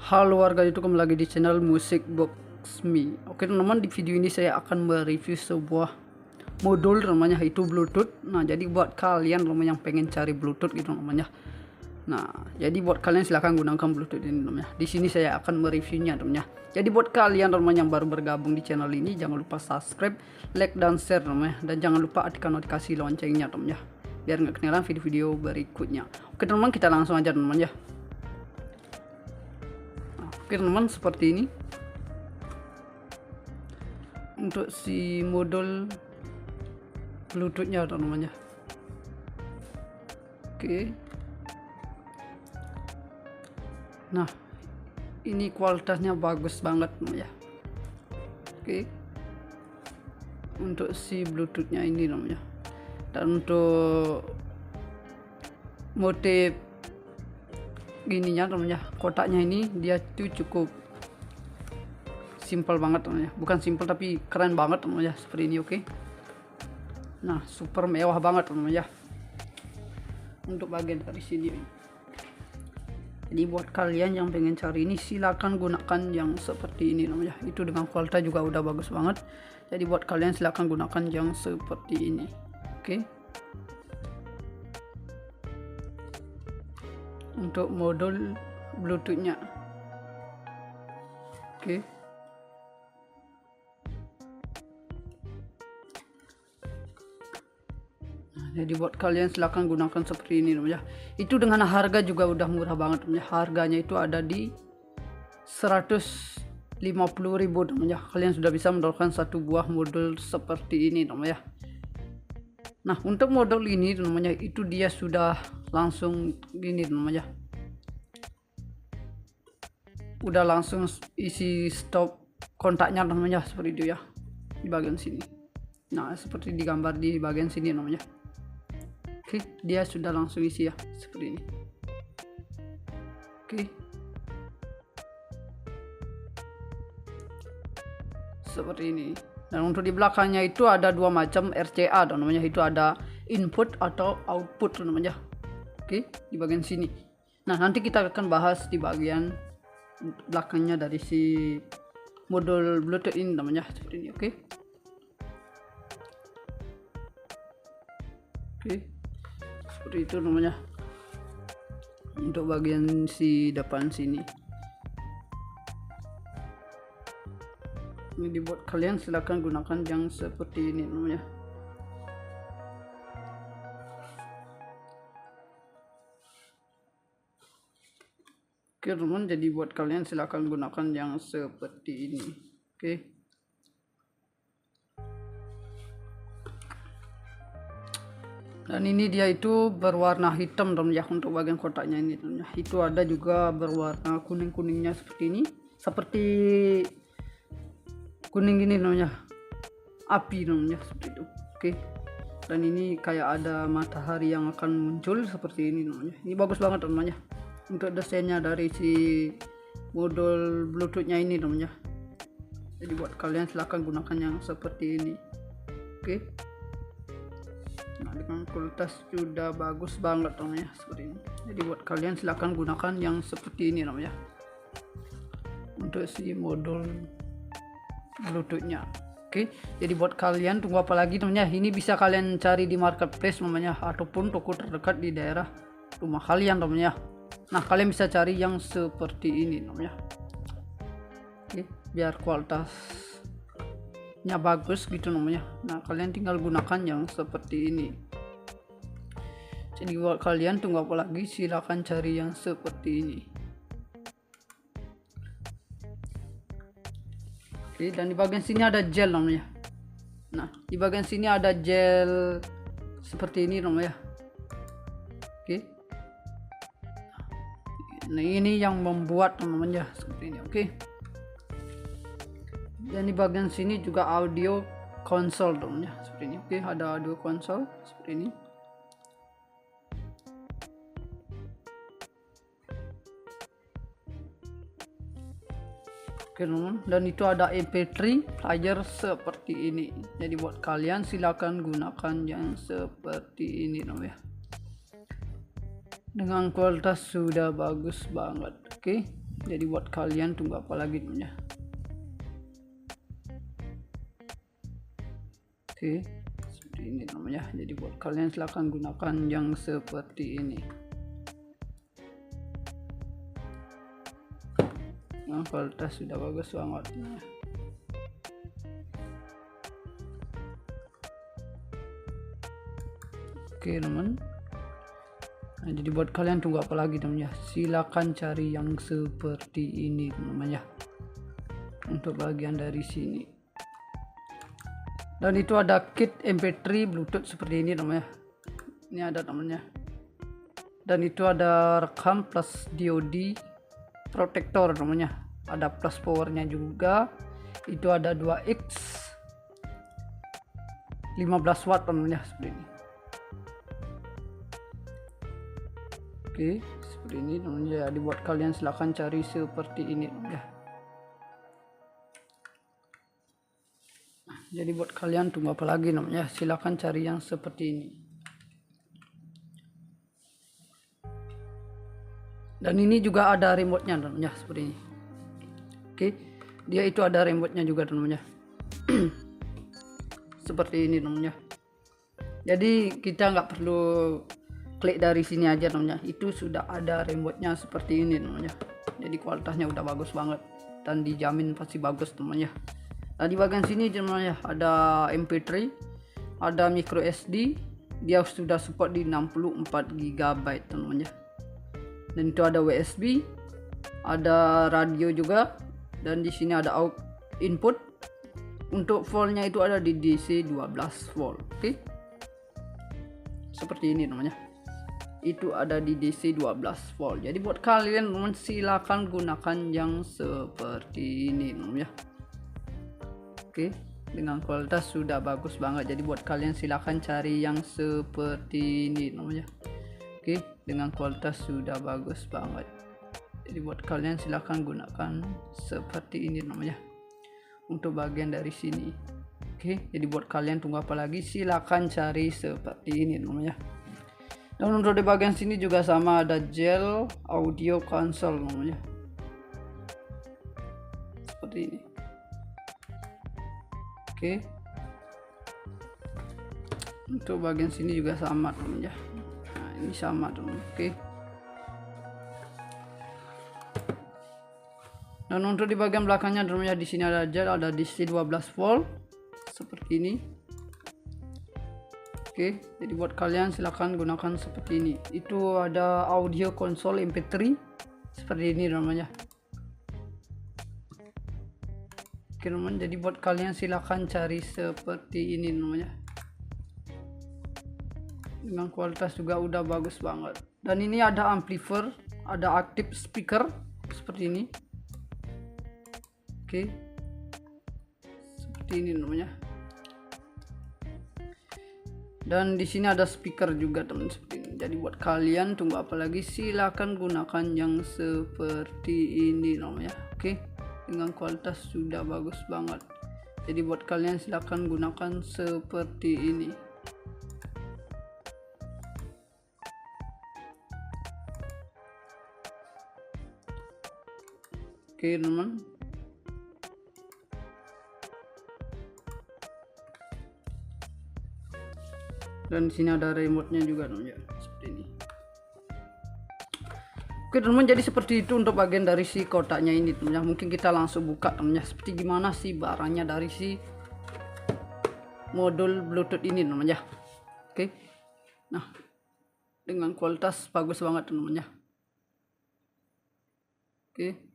Halo warga YouTube, kembali lagi di channel Music Box Me. Oke teman-teman, di video ini saya akan mereview sebuah modul namanya itu Bluetooth. Nah, jadi buat kalian yang pengen cari Bluetooth gitu namanya. Nah, jadi buat kalian silahkan gunakan Bluetooth ini namanya. Di sini saya akan mereviewnya namanya. Jadi buat kalian yang baru bergabung di channel ini, jangan lupa subscribe, like dan share namanya, dan jangan lupa aktifkan notifikasi loncengnya namanya, biar nggak ketinggalan video-video berikutnya. Oke teman-teman, kita langsung aja namanya. Oke teman-teman, seperti ini untuk si modul Bluetoothnya namanya. Oke, nah ini kualitasnya bagus banget namanya. Oke, untuk si Bluetoothnya ini namanya, dan untuk motif gininya namanya, kotaknya ini dia tuh cukup simple banget namanya, bukan simple tapi keren banget namanya, seperti ini. Oke, nah super mewah banget namanya untuk bagian dari sini. Jadi buat kalian yang pengen cari ini, silakan gunakan yang seperti ini namanya, itu dengan kualitas juga udah bagus banget. Jadi buat kalian silakan gunakan yang seperti ini. Oke, untuk modul Bluetoothnya. Oke, jadi buat kalian silahkan gunakan seperti ini namanya. Itu dengan harga juga udah murah banget namanya. Harganya itu ada di 150.000 namanya. Kalian sudah bisa mendapatkan satu buah modul seperti ini namanya. Nah, untuk modul ini namanya itu dia sudah langsung gini namanya. Udah langsung isi stop kontaknya namanya, seperti itu ya, di bagian sini. Nah, seperti digambar di bagian sini namanya. Oke, dia sudah langsung isi ya, seperti ini. Oke, seperti ini. Dan untuk di belakangnya itu ada dua macam RCA namanya, itu ada input atau output namanya. Oke, di bagian sini. Nah, nanti kita akan bahas di bagian belakangnya dari si modul Bluetooth ini namanya, seperti ini. Oke, oke, seperti itu namanya untuk bagian si depan sini. Ini dibuat kalian silahkan gunakan yang seperti ini namanya. Oke teman, jadi buat kalian silahkan gunakan yang seperti ini. Oke, dan ini dia itu berwarna hitam teman ya, untuk bagian kotaknya ini teman ya. Itu ada juga berwarna kuning-kuningnya seperti ini, seperti kuning gini namanya, api namanya, seperti itu. Oke, dan ini kayak ada matahari yang akan muncul seperti ini namanya. Ini bagus banget namanya untuk desainnya dari si modul Bluetoothnya ini namanya. Jadi buat kalian silahkan gunakan yang seperti ini. Oke, nah dengan kualitas sudah bagus banget namanya, seperti ini. Jadi buat kalian silahkan gunakan yang seperti ini namanya untuk si modul Bluetoothnya. Oke, jadi buat kalian tunggu apa lagi namanya. Ini bisa kalian cari di marketplace namanya, ataupun toko terdekat di daerah rumah kalian namanya. Nah, kalian bisa cari yang seperti ini namanya. Oke, biar kualitasnya bagus gitu namanya. Nah, kalian tinggal gunakan yang seperti ini. Jadi buat kalian tunggu apa lagi, silahkan cari yang seperti ini. Oke, dan di bagian sini ada gel namanya. Nah, di bagian sini ada gel seperti ini namanya. Oke, nah ini yang membuat namanya, seperti ini. Oke, dan di bagian sini juga audio console namanya, seperti ini. Oke, ada audio console seperti ini. Oke teman, dan itu ada MP3 player seperti ini. Jadi buat kalian silakan gunakan yang seperti ini namanya. Dengan kualitas sudah bagus banget. Oke, Jadi buat kalian tunggu apa lagi teman ya. Oke, seperti ini namanya. Jadi buat kalian silahkan gunakan yang seperti ini. Nah, kualitas sudah bagus banget. Oke teman. Nah, jadi buat kalian tunggu apa lagi teman ya. Silakan cari yang seperti ini teman ya. Untuk bagian dari sini. Dan itu ada kit MP3 Bluetooth seperti ini teman ya. Ini ada temannya. Dan itu ada rekam plus DOD protector namanya. Ada plus powernya juga. Itu ada 2X 15 watt namanya seperti ini. Oke, seperti ini namanya. Jadi buat kalian silahkan cari seperti ini ya. Jadi buat kalian tunggu apa lagi namanya. Silahkan cari yang seperti ini. Dan ini juga ada remote-nya namanya seperti ini. Oke, dia itu ada remote-nya juga namanya. Seperti ini namanya. Jadi kita nggak perlu klik dari sini aja namanya. Itu sudah ada remote-nya seperti ini namanya. Jadi kualitasnya udah bagus banget dan dijamin pasti bagus namanya. Nah, di bagian sini namanya ada MP3, ada micro SD. Dia sudah support di 64 GB namanya. Dan itu ada USB, ada radio juga, dan di sini ada out input. Untuk voltnya itu ada di DC 12 volt. Oke. Seperti ini namanya. Itu ada di DC 12 volt. Jadi buat kalian teman silakan gunakan yang seperti ini namanya. Oke, dengan kualitas sudah bagus banget. Jadi buat kalian silakan cari yang seperti ini namanya. Oke, dengan kualitas sudah bagus banget. Jadi buat kalian silahkan gunakan seperti ini namanya. Untuk bagian dari sini. Oke, jadi buat kalian tunggu apa lagi, silakan cari seperti ini namanya. Dan untuk di bagian sini juga sama, ada gel audio console namanya. Seperti ini. Oke. Untuk bagian sini juga sama namanya. Nah, ini sama teman. Oke. Dan untuk di bagian belakangnya namanya di sini ada gel, ada DC 12 volt seperti ini. Oke, jadi buat kalian silahkan gunakan seperti ini. Itu ada audio console MP3 seperti ini namanya. Oke teman, jadi buat kalian silahkan cari seperti ini namanya. Dengan kualitas juga udah bagus banget. Dan ini ada amplifier, ada active speaker seperti ini. Oke, seperti ini namanya. Dan di sini ada speaker juga teman seperti ini. Jadi buat kalian tunggu apa lagi, silakan gunakan yang seperti ini namanya. Oke, dengan kualitas sudah bagus banget. Jadi buat kalian silakan gunakan seperti ini. Oke teman. Dan di sini ada remote-nya juga teman-teman seperti ini. Oke teman, jadi seperti itu untuk bagian dari si kotaknya ini teman-teman. Mungkin kita langsung buka teman-teman, seperti gimana sih barangnya dari si modul Bluetooth ini teman-teman. Oke. Nah, dengan kualitas bagus banget teman-teman. Oke.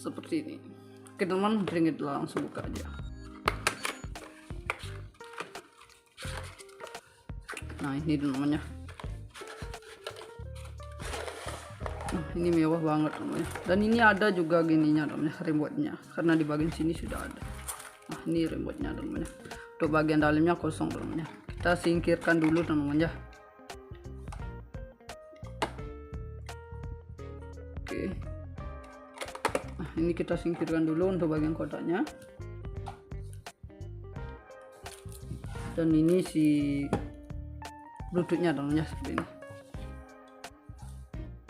Seperti ini. Oke teman, kita langsung buka aja. Nah ini namanya. Nah, ini mewah banget namanya. Dan ini ada juga gininya namanya, remote-nya. Karena di bagian sini sudah ada. Nah ini remote-nya namanya. Untuk bagian dalamnya kosong namanya. Kita singkirkan dulu namanya. Oke. Ini kita singkirkan dulu untuk bagian kotaknya. Dan ini si bluetoothnya namanya seperti ini.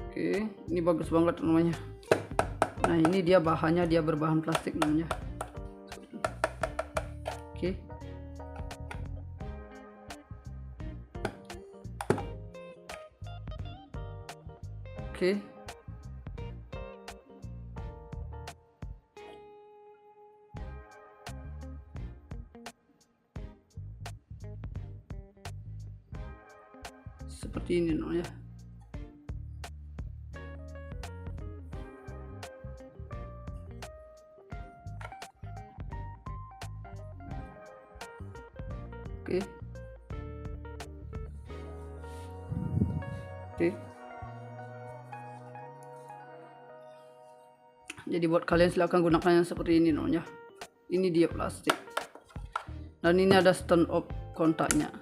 Oke, ini bagus banget namanya. Nah ini dia bahannya, dia berbahan plastik namanya. Oke. Oke. Seperti ini namanya. Oke. Oke. Jadi buat kalian silahkan gunakan yang seperti ini namanya. Ini dia plastik. Dan ini ada stand off kontaknya.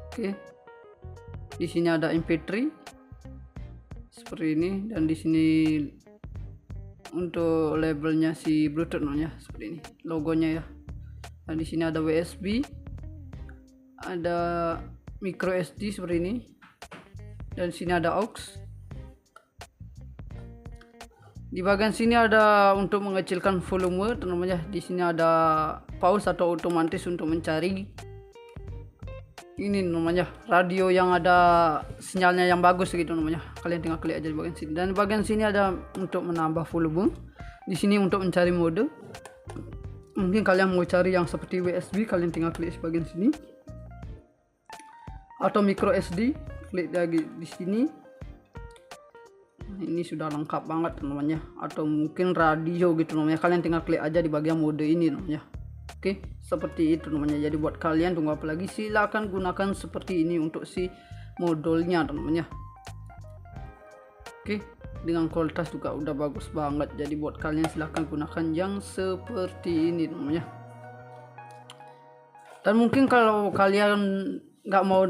Oke. Di sini ada MP3 seperti ini, dan di sini untuk labelnya si Bluetooth namanya seperti ini, logonya ya. Dan di sini ada USB, ada micro SD seperti ini, dan di sini ada aux. Di bagian sini ada untuk mengecilkan volume namanya. Di sini ada pause atau otomatis untuk mencari ini namanya radio yang ada sinyalnya yang bagus gitu namanya. Kalian tinggal klik aja di bagian sini. Dan di bagian sini ada untuk menambah volume. Di sini untuk mencari mode. Mungkin kalian mau cari yang seperti USB, kalian tinggal klik di bagian sini. Atau micro SD, klik lagi di sini. Ini sudah lengkap banget namanya. Atau mungkin radio gitu namanya. Kalian tinggal klik aja di bagian mode ini namanya. Oke, seperti itu namanya. Jadi buat kalian tunggu apa lagi, silakan gunakan seperti ini untuk si modulnya namanya. Oke, dengan kualitas juga udah bagus banget. Jadi buat kalian silakan gunakan yang seperti ini namanya. Dan mungkin kalau kalian nggak mau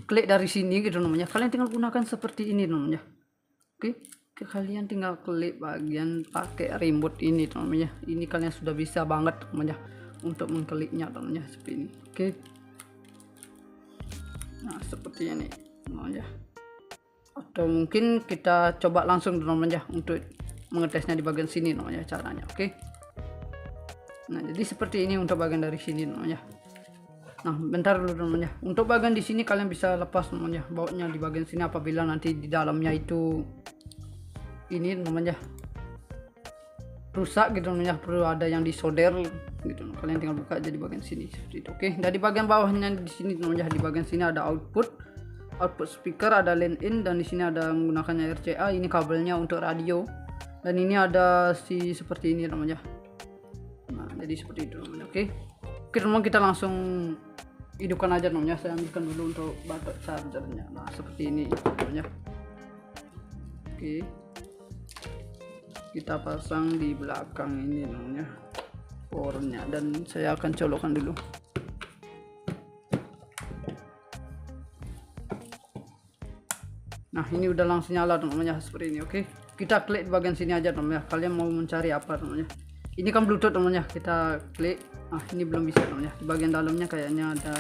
klik dari sini gitu namanya, kalian tinggal gunakan seperti ini namanya. Oke, kalian tinggal klik bagian pakai remote ini namanya. Ini kalian sudah bisa banget namanya untuk mengkliknya namanya seperti ini. Oke. Nah, seperti ini namanya. Atau mungkin kita coba langsung namanya untuk mengetesnya di bagian sini namanya caranya. Oke. Nah, jadi seperti ini untuk bagian dari sini namanya. Nah, bentar dulu namanya. Untuk bagian di sini kalian bisa lepas namanya bautnya di bagian sini apabila nanti di dalamnya itu ini namanya rusak gitu namanya, perlu ada yang disolder gitu. Kalian tinggal buka aja di bagian sini seperti itu. Oke, dari bagian bawahnya di sini namanya, di bagian sini ada output speaker, ada line in, dan di sini ada menggunakannya RCA. Ini kabelnya untuk radio, dan ini ada si seperti ini namanya. Nah, jadi seperti itu namanya. Oke, teman, kita langsung hidupkan aja namanya. Saya ambilkan dulu untuk batok chargernya. Nah, seperti ini namanya. Oke, kita pasang di belakang ini namanya powernya, dan saya akan colokkan dulu. Nah, ini udah langsung nyala namanya seperti ini. Oke, kita klik di bagian sini aja namanya. Kalian mau mencari apa namanya? Ini kan Bluetooth namanya, kita klik. Ah, ini belum bisa namanya. Di bagian dalamnya kayaknya ada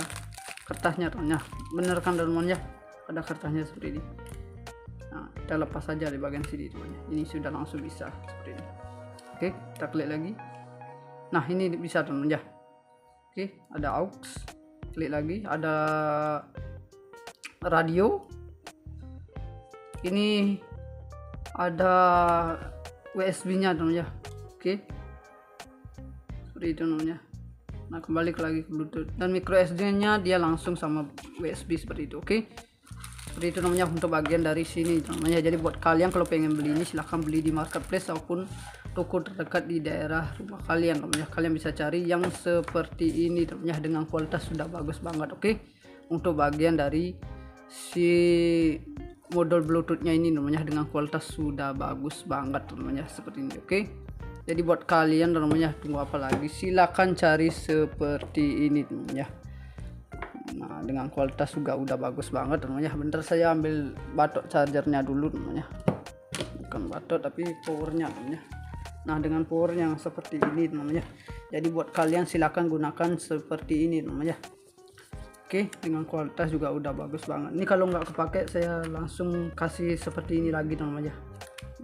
kertasnya namanya. Bener kan namanya? Ada kertasnya seperti ini. Nah, kita lepas saja di bagian sini namanya. Ini sudah langsung bisa seperti ini. Oke, kita klik lagi. Nah, ini bisa namanya. Oke, ada aux. Klik lagi, ada radio. Ini ada USB-nya namanya. Oke, seperti itu namanya. Nah, kembali lagi ke Bluetooth, dan micro SD-nya dia langsung sama USB seperti itu. Oke, seperti itu namanya untuk bagian dari sini namanya. Jadi buat kalian kalau pengen beli ini, silahkan beli di marketplace ataupun toko terdekat di daerah rumah kalian namanya. Kalian bisa cari yang seperti ini namanya, dengan kualitas sudah bagus banget. Oke, untuk bagian dari si modul Bluetoothnya ini namanya, dengan kualitas sudah bagus banget namanya seperti ini. Oke, jadi buat kalian namanya tunggu apa lagi, silakan cari seperti ini namanya. Nah, dengan kualitas juga udah bagus banget namanya. Bentar, saya ambil batok chargernya dulu namanya, bukan batok tapi powernya namanya. Nah, dengan power yang seperti ini namanya. Jadi buat kalian silakan gunakan seperti ini namanya. Oke, dengan kualitas juga udah bagus banget. Ini kalau nggak kepake saya langsung kasih seperti ini lagi namanya.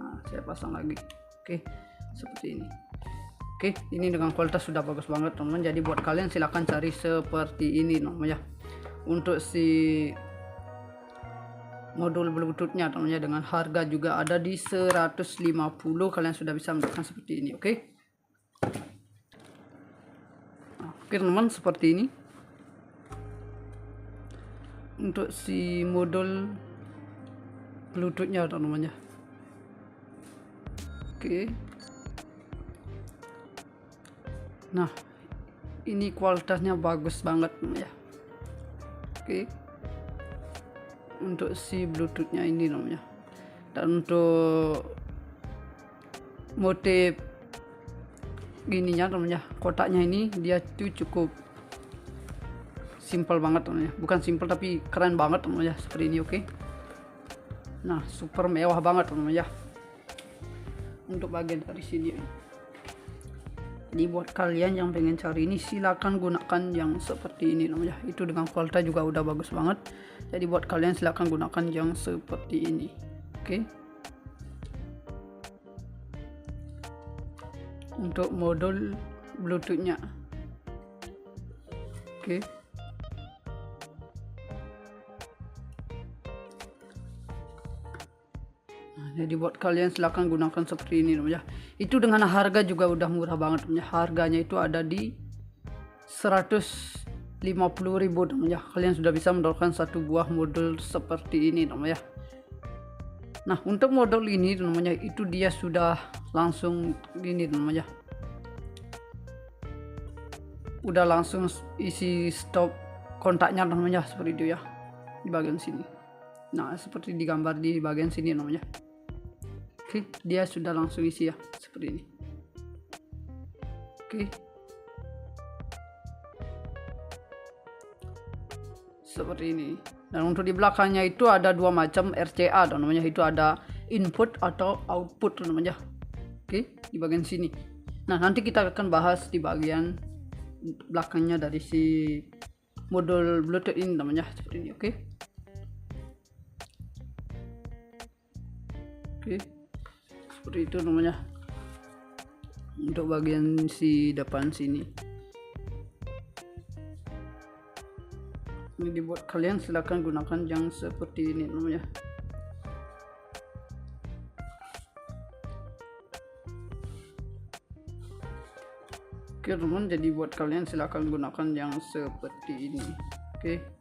Nah, saya pasang lagi. Oke, seperti ini. Oke, ini dengan kualitas sudah bagus banget teman-teman. Jadi buat kalian silahkan cari seperti ini namanya. Untuk si modul bluetoothnya teman-teman, dengan harga juga ada di 150, kalian sudah bisa mendapatkan seperti ini. Oke. Nah, oke teman-teman, seperti ini untuk si modul bluetoothnya teman-teman ya. Oke. Nah, ini kualitasnya bagus banget ya. Oke. Untuk si bluetoothnya ini namanya. Dan untuk motif gininya namanya, kotaknya ini dia tuh cukup simple banget namanya. Bukan simple tapi keren banget namanya, seperti ini. Oke. Nah, super mewah banget namanya. Untuk bagian dari sini. Jadi buat kalian yang pengen cari ini silakan gunakan yang seperti ini namanya. Itu dengan kualitas juga udah bagus banget. Jadi buat kalian silakan gunakan yang seperti ini. Oke. Untuk modul bluetoothnya. Oke. Jadi buat kalian silahkan gunakan seperti ini namanya. Itu dengan harga juga udah murah banget namanya. Harganya itu ada di 150.000 namanya. Kalian sudah bisa mendapatkan satu buah modul seperti ini namanya. Nah, untuk modul ini namanya itu dia sudah langsung gini namanya. Udah langsung isi stop kontaknya namanya, seperti itu ya. Di bagian sini. Nah, seperti digambar di bagian sini namanya. Oke, dia sudah langsung isi ya, seperti ini. Oke. Seperti ini. Dan untuk di belakangnya itu ada dua macam RCA namanya, itu ada input atau output namanya. Oke, di bagian sini. Nah, nanti kita akan bahas di bagian belakangnya dari si modul Bluetooth ini namanya, seperti ini. Oke. Oke. Seperti itu namanya untuk bagian si depan sini. Ini dibuat kalian silakan gunakan yang seperti ini namanya. Oke teman, jadi buat kalian silakan gunakan yang seperti ini. Oke.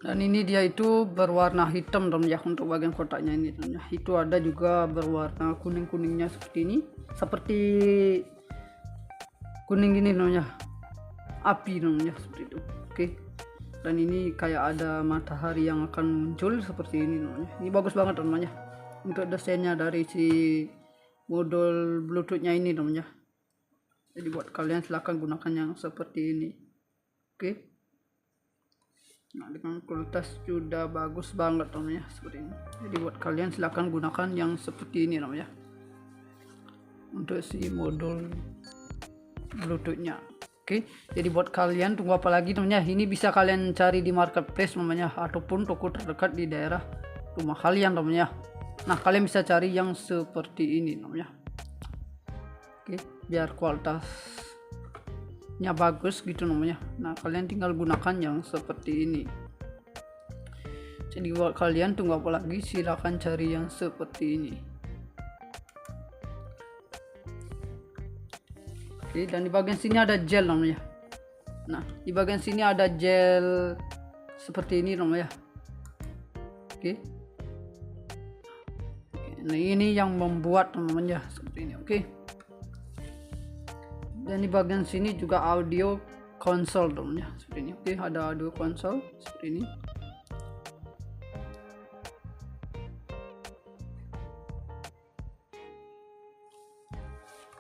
Dan ini dia itu berwarna hitam teman ya, untuk bagian kotaknya ini teman ya. Itu ada juga berwarna kuning-kuningnya seperti ini, seperti kuning gini namanya, api namanya, seperti itu. Oke. Dan ini kayak ada matahari yang akan muncul seperti ini namanya. Ini bagus banget namanya. Untuk desainnya dari si modul bluetoothnya ini namanya. Jadi buat kalian silahkan gunakan yang seperti ini. Oke. Nah, dengan kualitas sudah bagus banget namanya, seperti ini. Jadi buat kalian silahkan gunakan yang seperti ini namanya. Untuk si modul bluetoothnya. Oke, jadi buat kalian tunggu apa lagi namanya. Ini bisa kalian cari di marketplace namanya, ataupun toko terdekat di daerah rumah kalian namanya. Nah, kalian bisa cari yang seperti ini namanya. Oke, biar kualitasnya bagus gitu namanya. Nah, kalian tinggal gunakan yang seperti ini. Jadi buat kalian tunggu apa lagi, silahkan cari yang seperti ini. Oke, dan di bagian sini ada gel namanya. Nah, di bagian sini ada gel seperti ini namanya. Oke. Nah, ini yang membuat namanya seperti ini. Oke. Dan di bagian sini juga audio console namanya, seperti ini. Oke, ada audio console seperti ini.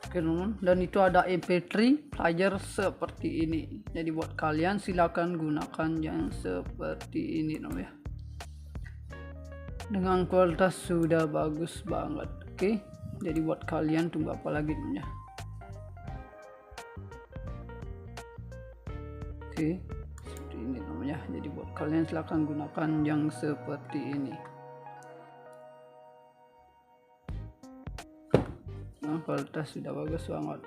Oke teman, dan itu ada MP3 player seperti ini. Jadi buat kalian silakan gunakan yang seperti ini namanya. Dengan kualitas sudah bagus banget. Oke, jadi buat kalian tunggu apa lagi namanya. Oke, seperti ini namanya. Jadi buat kalian silahkan gunakan yang seperti ini. Nah, kualitas sudah bagus banget.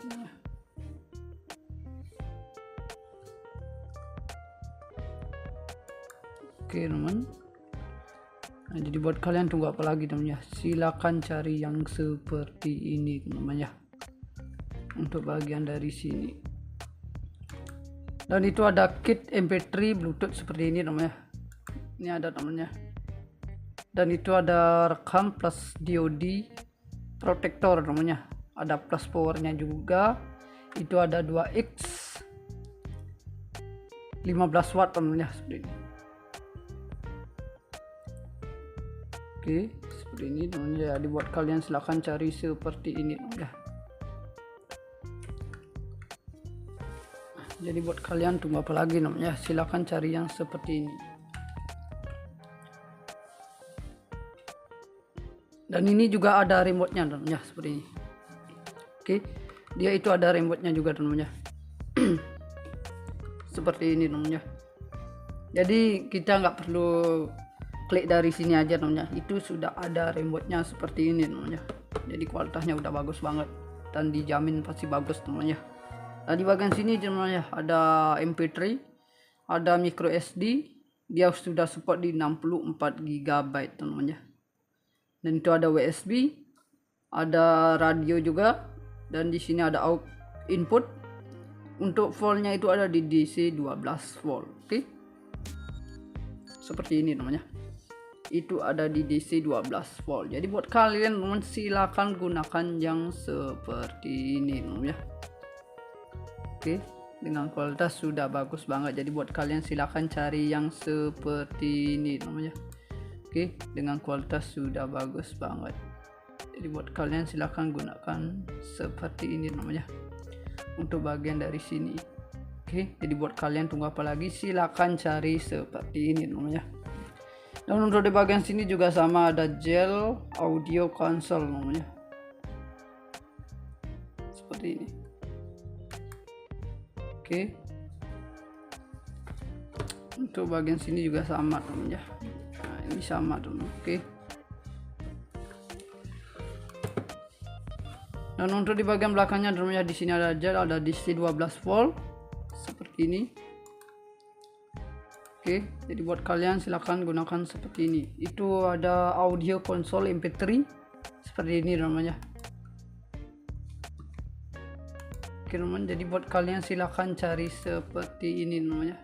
Oke teman. Nah, jadi buat kalian tunggu apa lagi teman ya, silakan cari yang seperti ini teman ya, untuk bagian dari sini. Dan itu ada kit MP3 Bluetooth seperti ini teman ya, ini ada temannya. Dan itu ada rekam plus DOD protektor namanya, ada plus powernya juga. Itu ada 2X 15 watt teman ya, seperti ini. Oke, seperti ini teman ya. Dibuat kalian silahkan cari seperti ini teman ya. Jadi buat kalian tunggu apa lagi namanya, silahkan cari yang seperti ini. Dan ini juga ada remote-nya teman-teman ya, seperti ini. Oke, dia itu ada remote-nya juga teman-teman ya. Seperti ini teman-teman ya. Jadi kita nggak perlu klik dari sini aja teman-teman ya, itu sudah ada remote-nya seperti ini teman-teman ya. Jadi kualitasnya udah bagus banget dan dijamin pasti bagus teman-teman ya. Nah, di bagian sini teman-teman ya, ada MP3, ada micro SD, dia sudah support di 64 GB teman-teman ya. Dan itu ada USB, ada radio juga, dan di sini ada out input. Untuk voltnya itu ada di DC 12 volt. Oke. Seperti ini teman-teman ya. Itu ada di DC 12 volt. Jadi buat kalian teman silakan gunakan yang seperti ini teman-teman ya. Oke, dengan kualitas sudah bagus banget. Jadi buat kalian silakan cari yang seperti ini namanya. Oke, dengan kualitas sudah bagus banget. Jadi buat kalian silakan gunakan seperti ini namanya, untuk bagian dari sini. Oke, jadi buat kalian tunggu apa lagi, silakan cari seperti ini namanya. Dan untuk di bagian sini juga sama, ada gel audio console namanya. Seperti ini. Oke, untuk bagian sini juga sama teman ya. Nah, ini sama teman. Oke. Dan untuk di bagian belakangnya teman ya, di sini ada gel, ada DC 12 volt seperti ini. Oke, jadi buat kalian silahkan gunakan seperti ini. Itu ada audio konsol MP3 seperti ini namanya. Oke teman, jadi buat kalian silahkan cari seperti ini namanya.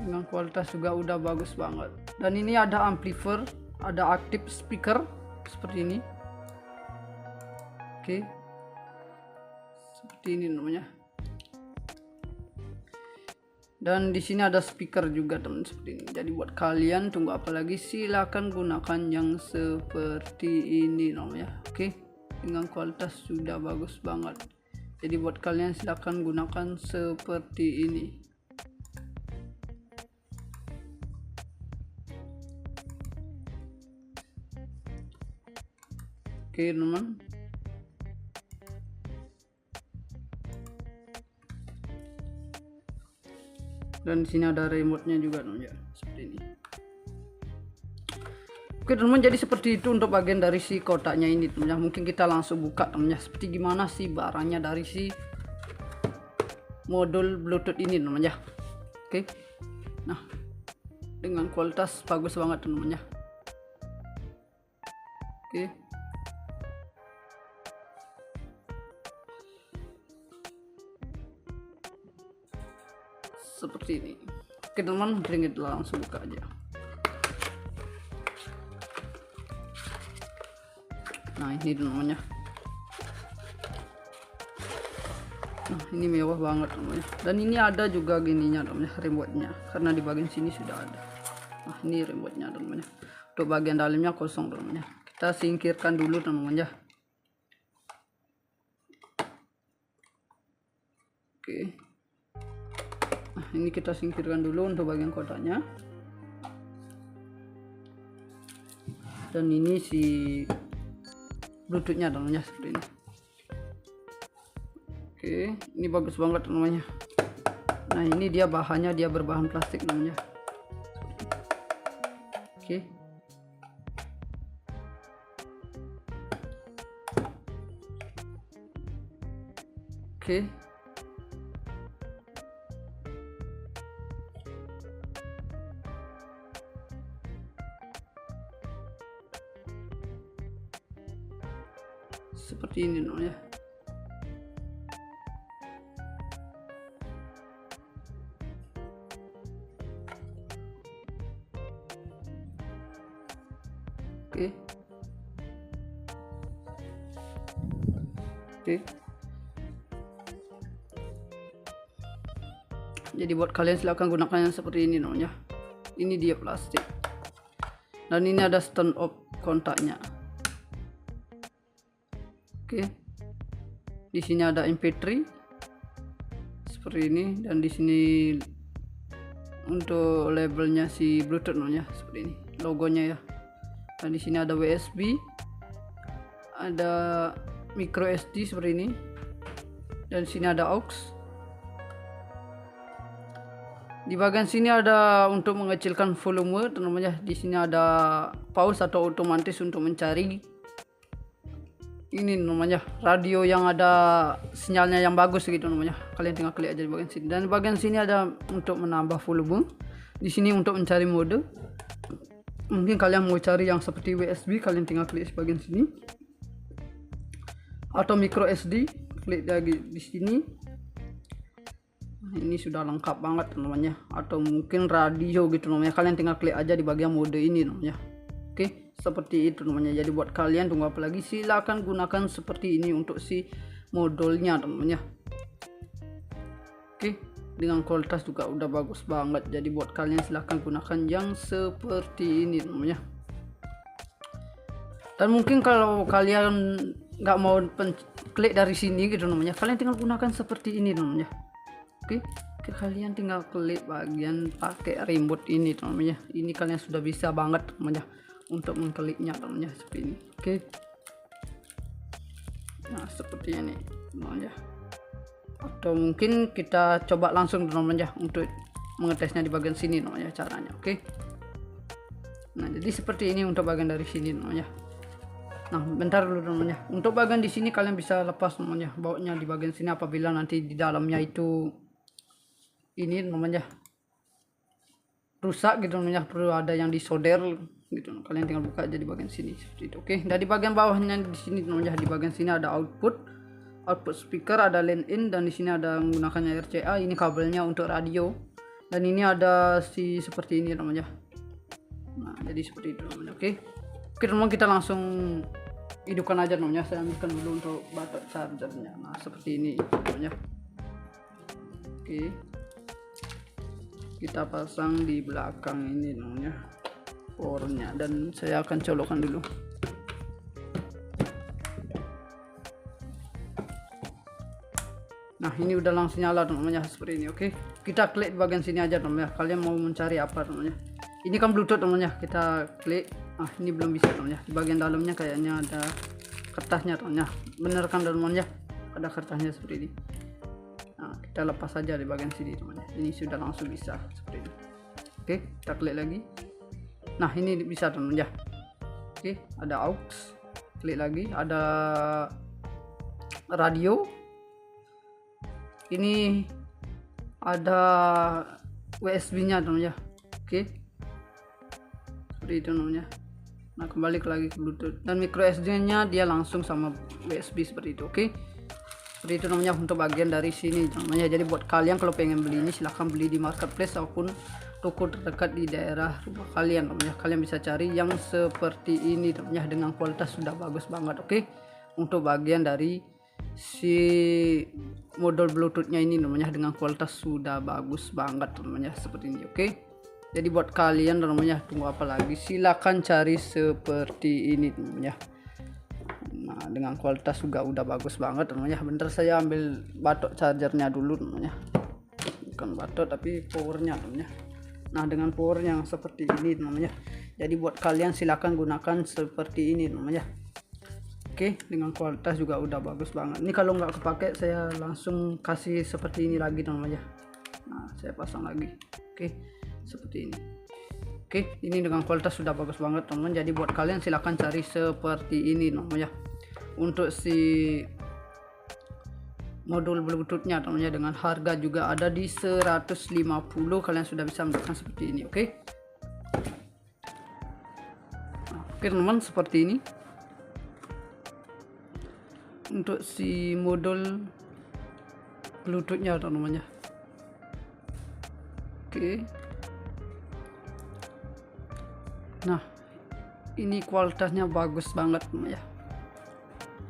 Dengan kualitas juga udah bagus banget. Dan ini ada amplifier, ada active speaker seperti ini. Oke, seperti ini namanya. Dan di sini ada speaker juga teman seperti ini. Jadi buat kalian tunggu apa lagi, silakan gunakan yang seperti ini namanya. Oke, dengan kualitas sudah bagus banget. Jadi buat kalian silakan gunakan seperti ini. Oke teman. Dan di sini ada remote-nya juga teman ya, seperti ini. Oke teman, jadi seperti itu untuk bagian dari si kotaknya ini teman ya. Mungkin kita langsung buka teman ya, seperti gimana sih barangnya dari si modul Bluetooth ini teman ya. Oke, nah dengan kualitas bagus banget teman ya. Oke, seperti ini. Oke teman, kita langsung buka aja. Nah ini namanya. Nah ini mewah banget namanya. Dan ini ada juga gininya namanya, remote-nya. Karena di bagian sini sudah ada. Nah ini remote-nya namanya. Untuk bagian dalamnya kosong namanya. Kita singkirkan dulu namanya. Oke. Nah ini kita singkirkan dulu untuk bagian kotaknya. Dan ini si Bluetooth-nya namanya seperti ini. Oke, ini bagus banget namanya. Nah ini dia bahannya, dia berbahan plastik namanya. Oke. Oke. Seperti ini namanya. Oke. Oke. Jadi buat kalian silahkan gunakan yang seperti ini namanya. Ini dia plastik. Dan ini ada stand off kontaknya. Oke. Di sini ada MP3 seperti ini, dan di sini untuk labelnya si Bluetooth namanya seperti ini, logonya ya. Dan di sini ada USB, ada micro SD seperti ini, dan di sini ada aux. Di bagian sini ada untuk mengecilkan volume namanya. Di sini ada pause atau otomatis untuk mencari ini namanya radio yang ada sinyalnya yang bagus gitu namanya. Kalian tinggal klik aja di bagian sini. Dan di bagian sini ada untuk menambah volume. Di sini untuk mencari mode. Mungkin kalian mau cari yang seperti USB, kalian tinggal klik di bagian sini. Atau micro SD, klik lagi di sini. Ini sudah lengkap banget namanya. Atau mungkin radio gitu namanya. Kalian tinggal klik aja di bagian mode ini namanya. Oke, seperti itu namanya. Jadi buat kalian tunggu apa lagi, silakan gunakan seperti ini untuk si modulnya namanya. Oke, dengan kualitas juga udah bagus banget. Jadi buat kalian silahkan gunakan yang seperti ini namanya. Dan mungkin kalau kalian nggak mau klik dari sini gitu namanya, kalian tinggal gunakan seperti ini namanya. Oke, kalian tinggal klik bagian pakai remote ini namanya. Ini kalian sudah bisa banget namanya untuk mengkliknya namanya seperti ini. Oke. Nah, seperti ini namanya. Atau mungkin kita coba langsung namanya untuk mengetesnya di bagian sini namanya caranya. Oke. Nah, jadi seperti ini untuk bagian dari sini namanya. Nah, bentar dulu namanya. Untuk bagian di sini kalian bisa lepas namanya bautnya di bagian sini apabila nanti di dalamnya itu ini namanya rusak gitu namanya, perlu ada yang disolder gitu. Kalian tinggal buka aja di bagian sini seperti itu. Oke. Dan di bagian bawahnya di sini namanya, di bagian sini ada output speaker, ada line in, dan di sini ada menggunakannya RCA. Ini kabelnya untuk radio. Dan ini ada si seperti ini namanya. Nah, jadi seperti itu namanya. Oke. Oke, teman, kita langsung hidupkan aja namanya. Saya ambilkan dulu untuk batok chargernya. Nah, seperti ini namanya. Oke. Kita pasang di belakang ini namanya powernya, dan saya akan colokkan dulu. Nah, ini udah langsung nyala namanya seperti ini. Oke, kita klik di bagian sini aja namanya. Kalian mau mencari apa namanya? Ini kan Bluetooth namanya. Kita klik. Ah, ini belum bisa namanya. Di bagian dalamnya kayaknya ada kertasnya namanya. Bener kan namanya? Ada kertasnya seperti ini. Nah, kita lepas saja di bagian sini teman-teman. Ini sudah langsung bisa seperti ini. Oke, kita klik lagi. Nah, ini bisa teman-teman ya. Oke, ada aux. Klik lagi, ada radio. Ini ada USB-nya teman-teman ya. Oke. Seperti itu namanya. Nah, kembali lagi ke Bluetooth, dan micro SD-nya dia langsung sama USB seperti itu. Oke. Seperti itu namanya untuk bagian dari sini namanya. Jadi buat kalian kalau pengen beli ini silahkan beli di marketplace ataupun toko terdekat di daerah rumah kalian namanya. Kalian bisa cari yang seperti ini namanya dengan kualitas sudah bagus banget. Oke. Untuk bagian dari si modul Bluetooth-nya ini namanya dengan kualitas sudah bagus banget namanya seperti ini. Oke. Jadi buat kalian namanya tunggu apa lagi, silakan cari seperti ini namanya. Nah, dengan kualitas juga udah bagus banget namanya. Bentar saya ambil batok chargernya dulu namanya. Bukan batok tapi powernya namanya. Nah, dengan power yang seperti ini namanya. Jadi buat kalian silakan gunakan seperti ini namanya. Oke, dengan kualitas juga udah bagus banget. Ini kalau nggak kepake saya langsung kasih seperti ini lagi namanya. Nah, saya pasang lagi. Oke, seperti ini. Oke, ini dengan kualitas sudah bagus banget teman-teman. Jadi buat kalian silahkan cari seperti ini namanya. Untuk si modul bluetoothnya teman-teman, dengan harga juga ada di 150, kalian sudah bisa mendapatkan seperti ini. Oke, teman-teman, seperti ini untuk si modul bluetoothnya teman-teman. Oke, nah ini kualitasnya bagus banget ya.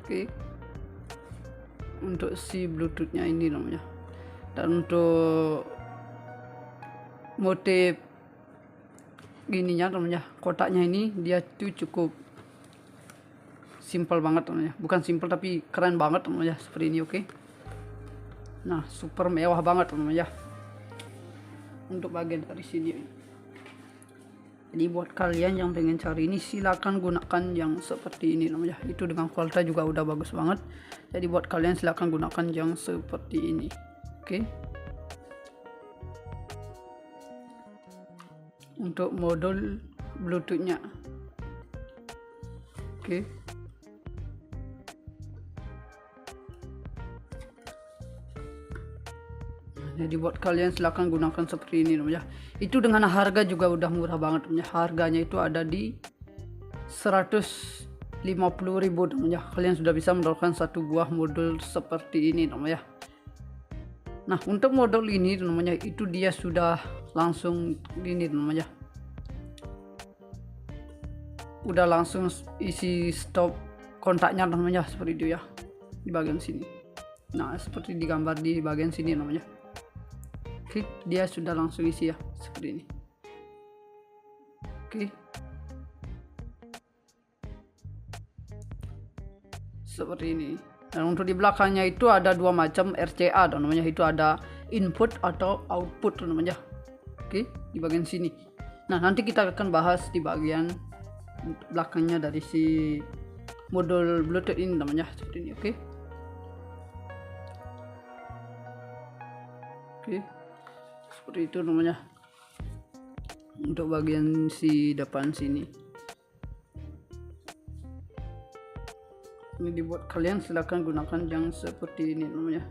Oke, untuk si bluetoothnya ini namanya. Dan untuk motif gininya namanya, kotaknya ini dia tuh cukup simple banget namanya, bukan simple tapi keren banget namanya, seperti ini. Oke, nah super mewah banget namanya untuk bagian dari sini. Jadi buat kalian yang pengen cari ini silakan gunakan yang seperti ini namanya. Itu dengan kualitas juga udah bagus banget. Jadi buat kalian silakan gunakan yang seperti ini. Oke. Untuk modul bluetoothnya. Oke. Jadi buat kalian silahkan gunakan seperti ini namanya. Itu dengan harga juga udah murah banget namanya. Harganya itu ada di 150.000 namanya. Kalian sudah bisa mendapatkan satu buah modul seperti ini namanya. Nah untuk modul ini namanya itu dia sudah langsung ini namanya. Udah langsung isi stop kontaknya namanya, seperti itu ya, di bagian sini. Nah seperti digambar di bagian sini namanya. Oke, dia sudah langsung isi ya, seperti ini. Oke, seperti ini. Dan untuk di belakangnya itu ada dua macam RCA namanya, itu ada input atau output namanya. Oke, di bagian sini. Nah nanti kita akan bahas di bagian belakangnya dari si modul Bluetooth ini namanya, seperti ini. Oke. Oke, seperti itu namanya untuk bagian si depan sini. Ini dibuat kalian silahkan gunakan yang seperti ini namanya.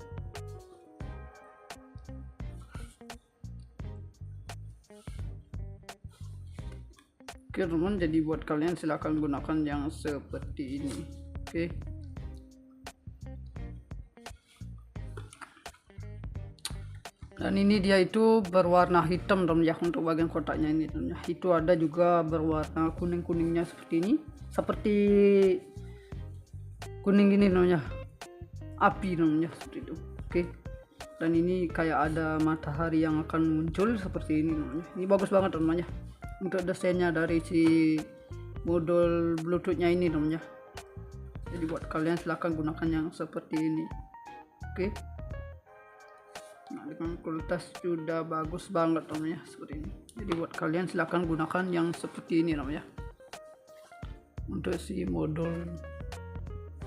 Oke teman, jadi buat kalian silahkan gunakan yang seperti ini. Oke. Dan ini dia itu berwarna hitam teman ya, untuk bagian kotaknya ini teman ya. Itu ada juga berwarna kuning-kuningnya seperti ini, seperti kuning ini namanya, api namanya, seperti itu. Oke. Dan ini kayak ada matahari yang akan muncul seperti ini namanya. Ini bagus banget namanya untuk desainnya dari si modul bluetoothnya ini namanya. Jadi buat kalian silahkan gunakan yang seperti ini. Oke. Nah dengan kualitas sudah bagus banget namanya, seperti ini. Jadi buat kalian silahkan gunakan yang seperti ini namanya untuk si modul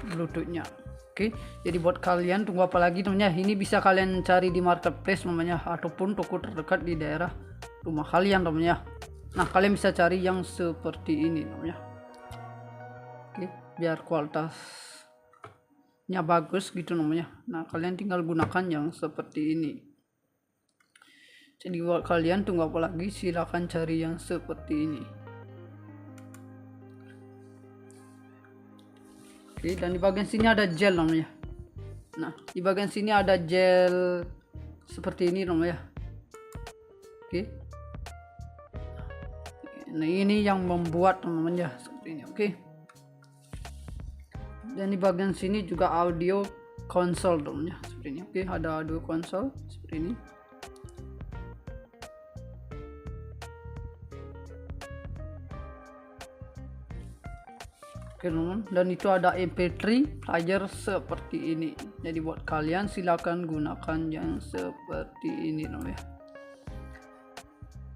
bluetoothnya. Oke, jadi buat kalian tunggu apa lagi namanya, ini bisa kalian cari di marketplace namanya, ataupun toko terdekat di daerah rumah kalian namanya. Nah kalian bisa cari yang seperti ini namanya. Oke, biar kualitasnya bagus gitu namanya. Nah kalian tinggal gunakan yang seperti ini. Jadi buat kalian tunggu apa lagi, silahkan cari yang seperti ini. Oke, dan di bagian sini ada gel namanya. Nah di bagian sini ada gel seperti ini namanya. Oke, nah ini yang membuat namanya seperti ini. Oke, dan di bagian sini juga audio console namanya, seperti ini. Oke, ada audio console seperti ini. Oke teman, dan itu ada MP3 player seperti ini. Jadi buat kalian silakan gunakan yang seperti ini namanya.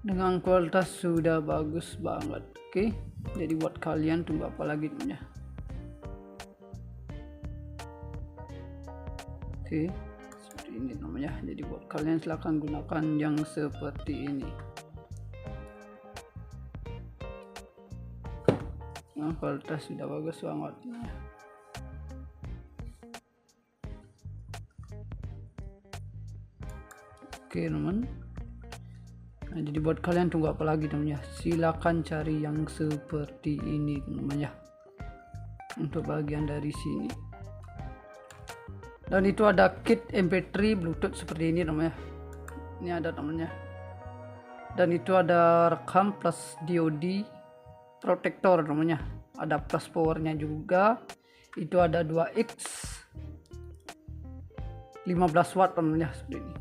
Dengan kualitas sudah bagus banget. Oke, jadi buat kalian tunggu apa lagi namanya. Oke, seperti seperti ini namanya. Jadi buat kalian silahkan gunakan yang seperti ini. Nah, kualitas sudah bagus banget. Oke teman. Nah, jadi buat kalian tunggu apa lagi namanya? Silakan cari yang seperti ini namanya. Untuk bagian dari sini. Dan itu ada kit MP3 Bluetooth seperti ini namanya. Ini ada namanya. Dan itu ada rekam plus diode protektor namanya. Ada plus powernya juga. Itu ada 2X 15 watt namanya seperti ini.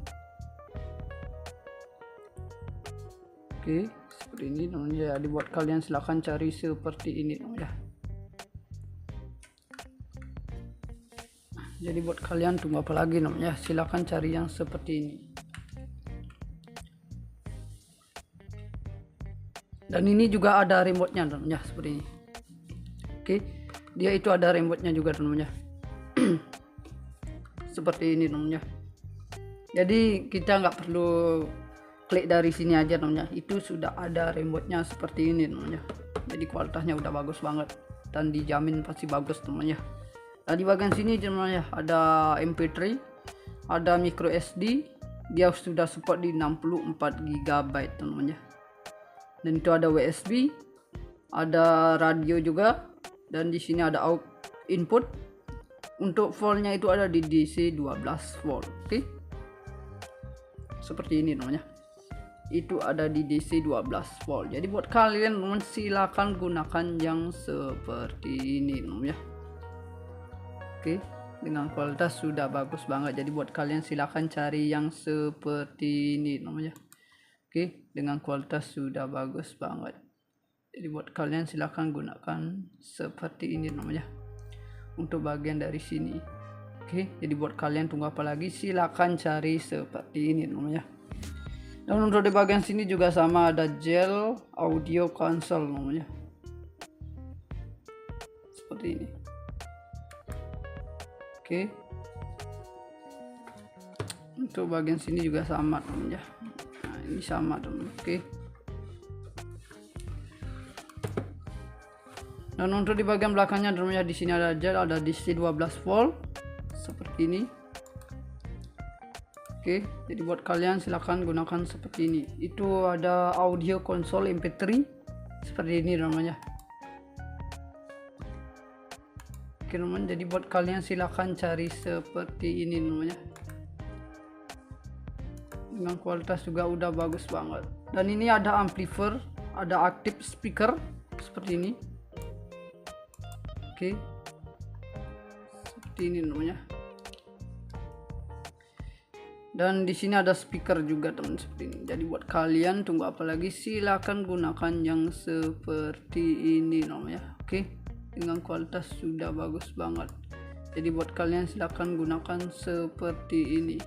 Oke, seperti ini namanya. Jadi buat kalian silahkan cari seperti ini namanya. Jadi buat kalian tunggu apa lagi namanya? Silahkan cari yang seperti ini. Dan ini juga ada remote-nya namanya seperti ini. Oke, dia itu ada remote-nya juga namanya. Seperti ini namanya. Jadi kita nggak perlu klik dari sini aja namanya. Itu sudah ada remote-nya seperti ini namanya. Jadi kualitasnya udah bagus banget dan dijamin pasti bagus namanya. Nah, di bagian sini namanya ada MP3, ada micro SD, dia sudah support di 64 GB namanya. Dan itu ada USB, ada radio juga, dan di sini ada out input. Untuk voltnya itu ada di DC 12 volt. Oke. Seperti ini namanya. Itu ada di DC 12 volt. Jadi buat kalian silakan gunakan yang seperti ini namanya. Oke, dengan kualitas sudah bagus banget. Jadi buat kalian silahkan cari yang seperti ini namanya. Oke, dengan kualitas sudah bagus banget. Jadi buat kalian silahkan gunakan seperti ini namanya. Untuk bagian dari sini. Oke, jadi buat kalian tunggu apa lagi? Silahkan cari seperti ini namanya. Dan untuk di bagian sini juga sama, ada gel audio console namanya. Seperti ini. Oke. Untuk bagian sini juga sama teman ya. Nah, ini sama teman. Oke. Dan untuk di bagian belakangnya teman ya, di sini ada gel, ada DC 12 volt seperti ini. Oke, jadi buat kalian silahkan gunakan seperti ini. Itu ada audio konsol MP3 seperti ini namanya. Oke teman, jadi buat kalian silahkan cari seperti ini namanya. Dengan kualitas juga udah bagus banget. Dan ini ada amplifier, ada active speaker seperti ini. Oke, seperti ini namanya. Dan di sini ada speaker juga teman seperti ini. Jadi buat kalian tunggu apa lagi? Silahkan gunakan yang seperti ini namanya. Oke. Dengan kualitas sudah bagus banget. Jadi buat kalian silahkan gunakan seperti ini.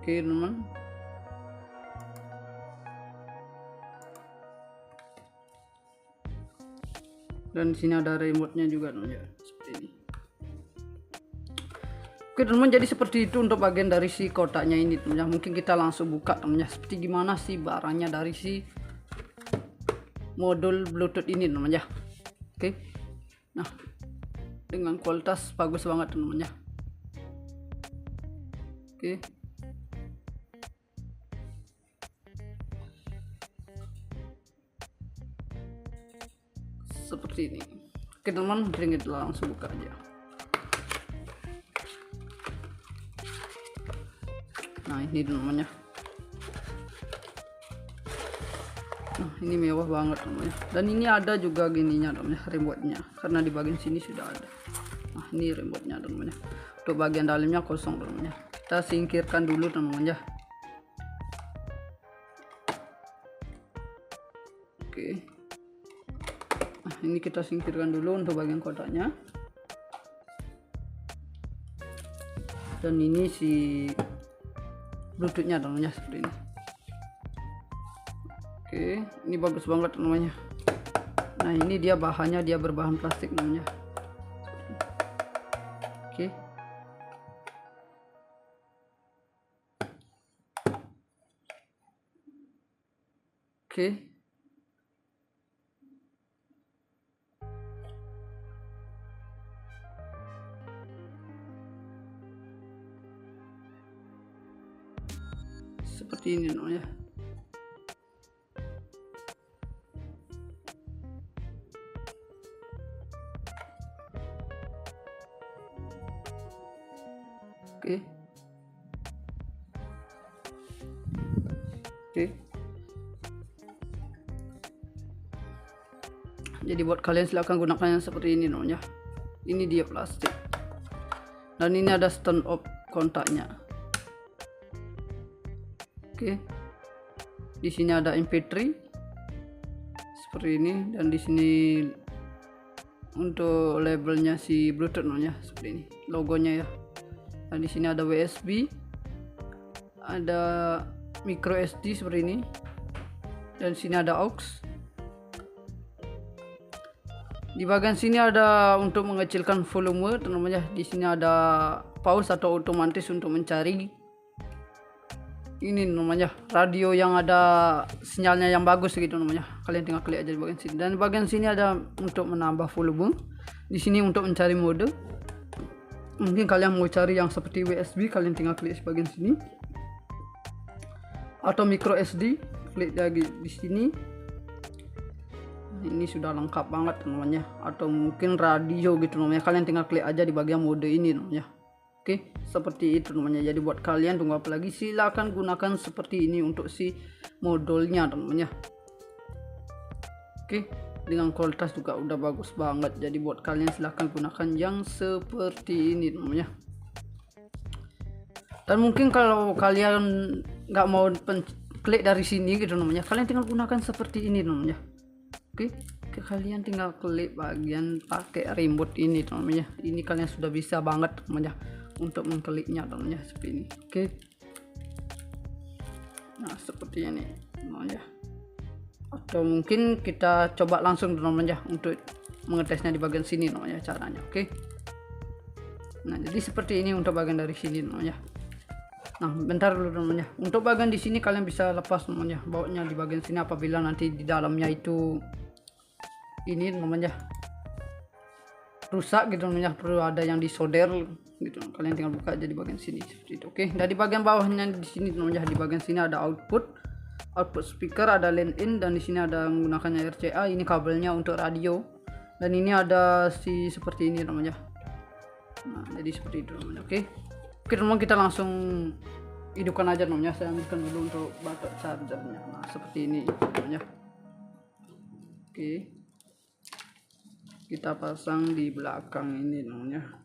Oke teman. Dan di sini ada remote-nya juga teman ya, seperti ini. Oke teman, jadi seperti itu untuk bagian dari si kotaknya ini teman ya. Mungkin kita langsung buka teman ya, seperti gimana sih barangnya dari si modul Bluetooth ini teman ya. Oke. Nah, dengan kualitas bagus banget teman ya. Oke. Seperti ini. Oke teman, mungkin kita langsung buka aja. Nah ini namanya. Nah ini mewah banget namanya. Dan ini ada juga gininya namanya, remote-nya. Karena di bagian sini sudah ada. Nah ini remote-nya namanya. Untuk bagian dalamnya kosong namanya. Kita singkirkan dulu namanya. Oke. Nah ini kita singkirkan dulu untuk bagian kotaknya. Dan ini si Bluetooth-nya namanya seperti ini. Oke, ini bagus banget namanya. Nah ini dia bahannya, dia berbahan plastik namanya. Oke. Oke. Seperti ini namanya. Oke. Oke. Jadi buat kalian silahkan gunakan yang seperti ini namanya. Ini dia plastik. Dan ini ada stand off kontaknya. Oke. Di sini ada MP3 seperti ini, dan di sini untuk labelnya si Bluetooth namanya seperti ini, logonya ya. Dan di sini ada USB, ada micro SD seperti ini, dan di sini ada aux. Di bagian sini ada untuk mengecilkan volume namanya. Di sini ada pause atau otomatis untuk mencari ini namanya radio yang ada sinyalnya yang bagus gitu namanya. Kalian tinggal klik aja di bagian sini. Dan di bagian sini ada untuk menambah volume. Di sini untuk mencari mode. Mungkin kalian mau cari yang seperti USB, kalian tinggal klik di bagian sini. Atau micro SD, klik lagi di sini. Ini sudah lengkap banget namanya. Atau mungkin radio gitu namanya, kalian tinggal klik aja di bagian mode ini namanya. Oke, seperti itu namanya. Jadi buat kalian tunggu apa lagi, silakan gunakan seperti ini untuk si modulnya namanya. Oke, dengan kualitas juga udah bagus banget. Jadi buat kalian silahkan gunakan yang seperti ini namanya. Dan mungkin kalau kalian nggak mau klik dari sini gitu namanya, kalian tinggal gunakan seperti ini namanya. Oke, kalian tinggal klik bagian pakai remote ini namanya. Ini kalian sudah bisa banget namanya untuk mengkliknya namanya seperti ini. Oke. Nah, seperti ini namanya. Atau mungkin kita coba langsung namanya untuk mengetesnya di bagian sini namanya caranya. Oke. Nah, jadi seperti ini untuk bagian dari sini namanya. Nah, bentar dulu namanya. Untuk bagian di sini kalian bisa lepas namanya bautnya di bagian sini apabila nanti di dalamnya itu ini namanya rusak gitu namanya, perlu ada yang disolder gitu. Kalian tinggal buka aja di bagian sini seperti itu. Oke, dari bagian bawahnya di sini namanya, di bagian sini ada output speaker, ada line in, dan di sini ada menggunakan RCA. Ini kabelnya untuk radio, dan ini ada si seperti ini namanya. Nah, jadi seperti itu namanya. Oke, teman-teman, kita langsung hidupkan aja namanya. Saya ambilkan dulu untuk baterai chargernya. Nah, seperti ini namanya. Oke, kita pasang di belakang ini namanya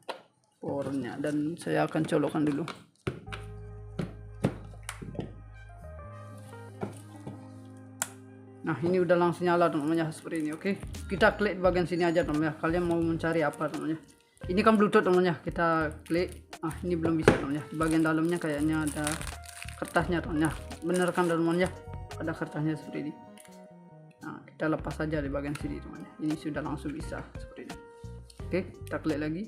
powernya, dan saya akan colokkan dulu. Nah, ini udah langsung nyala namanya seperti ini. Oke, kita klik di bagian sini aja namanya. Kalian mau mencari apa namanya? Ini kan Bluetooth namanya, kita klik. Ah, ini belum bisa namanya. Di bagian dalamnya kayaknya ada kertasnya namanya. Bener kan namanya? Ada kertasnya seperti ini. Nah, kita lepas saja di bagian sini namanya. Ini sudah langsung bisa seperti ini. Oke, kita klik lagi.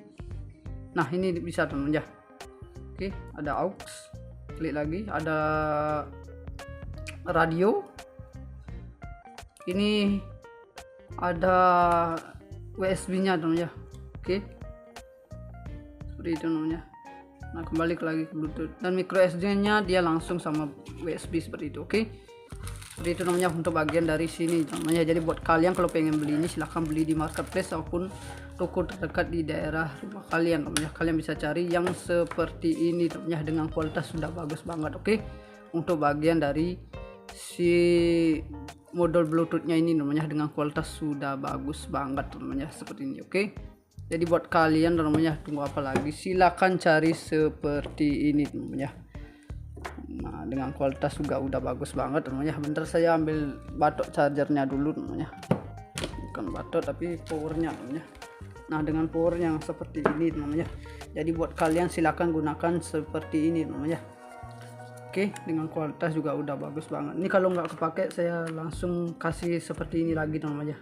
Nah, ini bisa namanya. Oke, ada aux. Klik lagi, ada radio. Ini ada USB-nya namanya. Oke, seperti itu namanya. Nah, kembali lagi ke Bluetooth, dan micro SD-nya dia langsung sama USB seperti itu. Oke, seperti itu namanya untuk bagian dari sini namanya. Jadi buat kalian kalau pengen beli ini, silahkan beli di marketplace ataupun toko terdekat di daerah rumah kalian namanya. Kalian bisa cari yang seperti ini namanya, dengan kualitas sudah bagus banget. Oke, untuk bagian dari si modul Bluetooth-nya ini namanya, dengan kualitas sudah bagus banget namanya seperti ini. Oke, jadi buat kalian namanya tunggu apa lagi, silakan cari seperti ini namanya. Nah, dengan kualitas juga udah bagus banget namanya. Bentar, saya ambil batok chargernya dulu namanya, bukan batok tapi powernya namanya. Nah, dengan power yang seperti ini namanya. Jadi buat kalian silakan gunakan seperti ini namanya. Oke, dengan kualitas juga udah bagus banget. Ini kalau nggak kepake, saya langsung kasih seperti ini lagi namanya.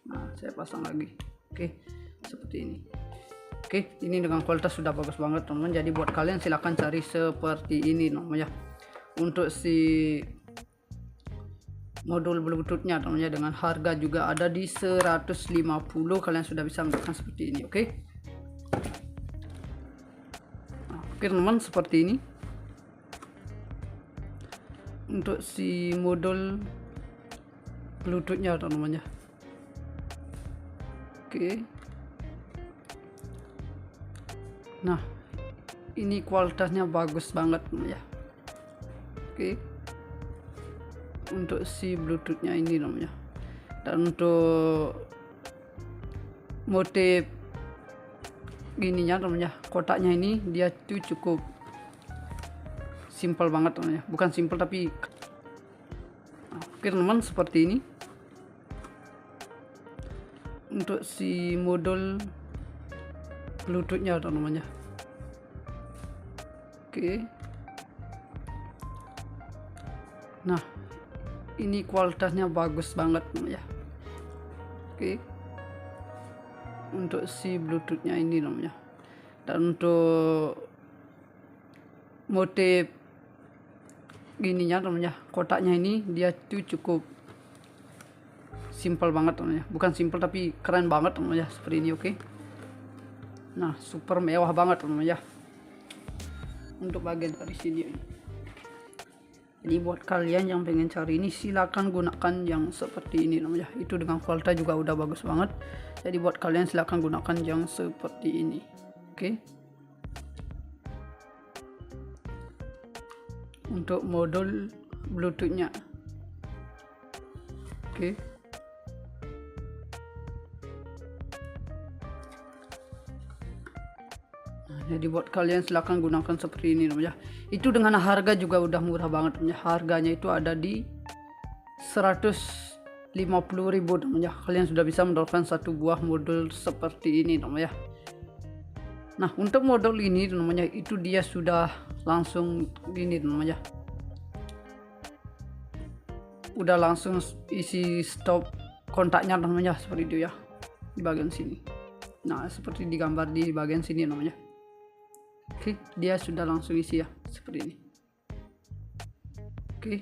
Nah, saya pasang lagi. Oke, seperti ini. Oke, ini dengan kualitas sudah bagus banget teman-teman. Jadi buat kalian silahkan cari seperti ini namanya. Untuk si modul bluetoothnya teman-teman, dengan harga juga ada di 150, kalian sudah bisa mendapatkan seperti ini. Oke. Nah, oke teman-teman, seperti ini untuk si modul bluetoothnya teman-teman. Oke. Nah, ini kualitasnya bagus banget ya. Oke. Untuk si bluetoothnya ini namanya. Dan untuk motif gininya namanya, kotaknya ini dia tuh cukup simple banget namanya. Bukan simple tapi oke teman-teman, seperti ini untuk si modul bluetoothnya namanya. Oke. Nah, ini kualitasnya bagus banget ya. Oke. Untuk si bluetoothnya ini namanya. Dan untuk motif gininya namanya, kotaknya ini dia tuh cukup simple banget namanya. Bukan simple tapi keren banget namanya, seperti ini. Oke. Nah, super mewah banget namanya. Untuk bagian dari sini. Jadi buat kalian yang pengen cari ini, silakan gunakan yang seperti ini namanya. Itu dengan kualitas juga udah bagus banget. Jadi buat kalian silakan gunakan yang seperti ini. Oke. Untuk modul bluetoothnya. Oke. Jadi buat kalian silahkan gunakan seperti ini namanya. Itu dengan harga juga udah murah banget namanya. Harganya itu ada di 150.000 namanya. Kalian sudah bisa mendapatkan satu buah modul seperti ini namanya. Nah, untuk modul ini namanya itu dia sudah langsung gini namanya. Udah langsung isi stop kontaknya namanya, seperti itu ya. Di bagian sini. Nah, seperti digambar di bagian sini namanya. Oke, dia sudah langsung isi ya, seperti ini. Oke.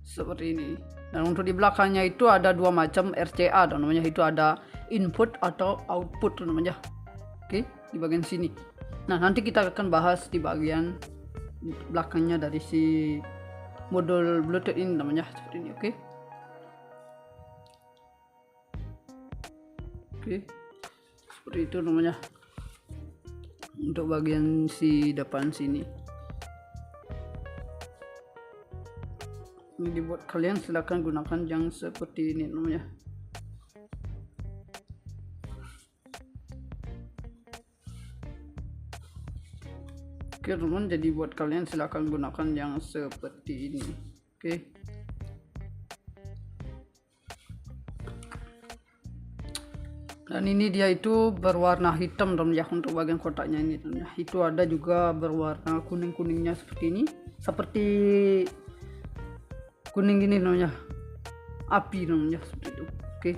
Seperti ini. Dan untuk di belakangnya itu ada dua macam RCA namanya, itu ada input atau output namanya. Oke, di bagian sini. Nah, nanti kita akan bahas di bagian belakangnya dari si modul Bluetooth ini namanya, seperti ini. Oke. Oke. Seperti itu namanya. Untuk bagian si depan sini. Ini dibuat kalian silakan gunakan yang seperti ini namanya. Oke teman, jadi buat kalian silakan gunakan yang seperti ini. Oke. Dan ini dia itu berwarna hitam teman ya, untuk bagian kotaknya ini teman ya. Itu ada juga berwarna kuning-kuningnya seperti ini, seperti kuning gini namanya, api namanya, seperti itu. Oke.